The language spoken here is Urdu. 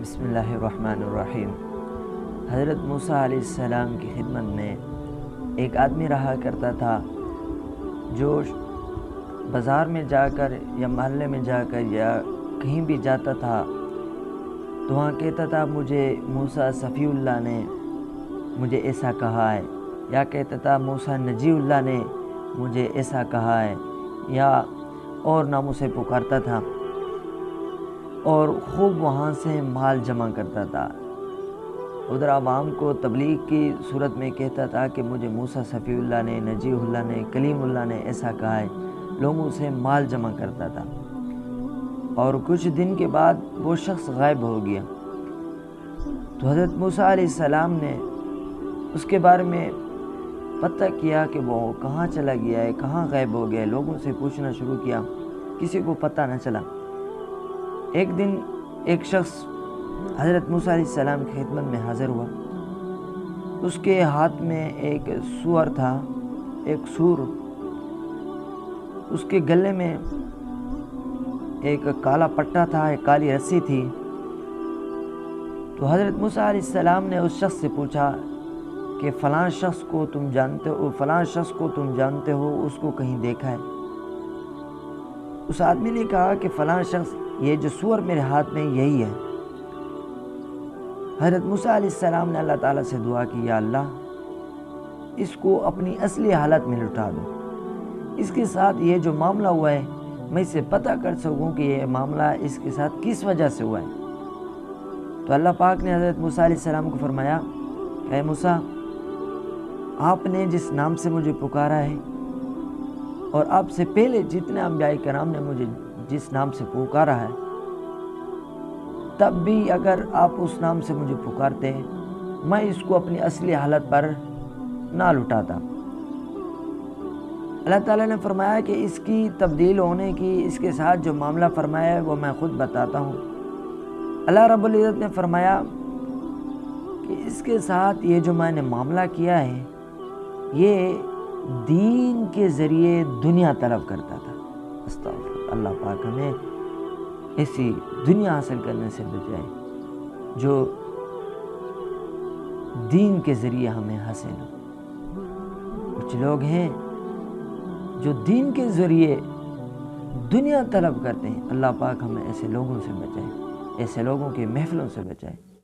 بسم اللہ الرحمن الرحیم۔ حضرت موسیٰ علیہ السلام کی خدمت میں ایک آدمی رہا کرتا تھا جو بازار میں جا کر یا محلے میں جا کر یا کہیں بھی جاتا تھا تو وہاں کہتا تھا مجھے موسیٰ صفی اللہ نے مجھے ایسا کہا ہے، یا کہتا تھا موسیٰ نجی اللہ نے مجھے ایسا کہا ہے، یا اور ناموں سے پکارتا تھا اور خوب وہاں سے مال جمع کرتا تھا۔ ادھر عوام کو تبلیغ کی صورت میں کہتا تھا کہ مجھے موسیٰ صفی اللہ نے، نجی اللہ نے، کلیم اللہ نے ایسا کہا ہے، لوگوں سے مال جمع کرتا تھا۔ اور کچھ دن کے بعد وہ شخص غائب ہو گیا تو حضرت موسیٰ علیہ السلام نے اس کے بارے میں پتہ کیا کہ وہ کہاں چلا گیا ہے، کہاں غائب ہو گیا ہے۔ لوگوں سے پوچھنا شروع کیا، کسی کو پتہ نہ چلا۔ ایک دن ایک شخص حضرت موسیٰ علیہ السلام کی خدمت میں حاضر ہوا۔ اس کے ہاتھ میں ایک سور تھا، ایک سور۔ اس کے گلے میں ایک کالا پٹا تھا، ایک کالی رسی تھی۔ تو حضرت موسیٰ علیہ السلام نے اس شخص سے پوچھا کہ فلاں شخص کو تم جانتے ہو، اس کو کہیں دیکھا ہے؟ اس آدمی نے کہا کہ فلاں شخص، یہ جو سور میرے ہاتھ میں یہی ہے۔ حضرت موسیٰ علیہ السلام نے اللہ تعالیٰ سے دعا کی، یا اللہ اس کو اپنی اصلی حالت میں لوٹا دو، اس کے ساتھ یہ جو معاملہ ہوا ہے میں اسے پتہ کر سکوں کہ یہ معاملہ اس کے ساتھ کس وجہ سے ہوا ہے۔ تو اللہ پاک نے حضرت موسیٰ علیہ السلام کو فرمایا، اے موسیٰ، آپ نے جس نام سے مجھے پکارا ہے اور آپ سے پہلے جتنے انبیاء کرام نے مجھے جس نام سے پکارا ہے، تب بھی اگر آپ اس نام سے مجھے پکارتے میں اس کو اپنی اصلی حالت پر نہ لٹاتا۔ اللہ تعالیٰ نے فرمایا کہ اس کی تبدیل ہونے کی، اس کے ساتھ جو معاملہ فرمایا ہے وہ میں خود بتاتا ہوں۔ اللہ رب العزت نے فرمایا کہ اس کے ساتھ یہ جو میں نے معاملہ کیا ہے یہ دین کے ذریعے دنیا طلب کرتا تھا۔ استغفر اللہ پاک ہمیں ایسی دنیا حاصل کرنے سے بچائے جو دین کے ذریعے ہمیں حاصل ہو۔ کچھ لوگ ہیں جو دین کے ذریعے دنیا طلب کرتے ہیں، اللہ پاک ہمیں ایسے لوگوں سے بچائے، ایسے لوگوں کے محفلوں سے بچائے۔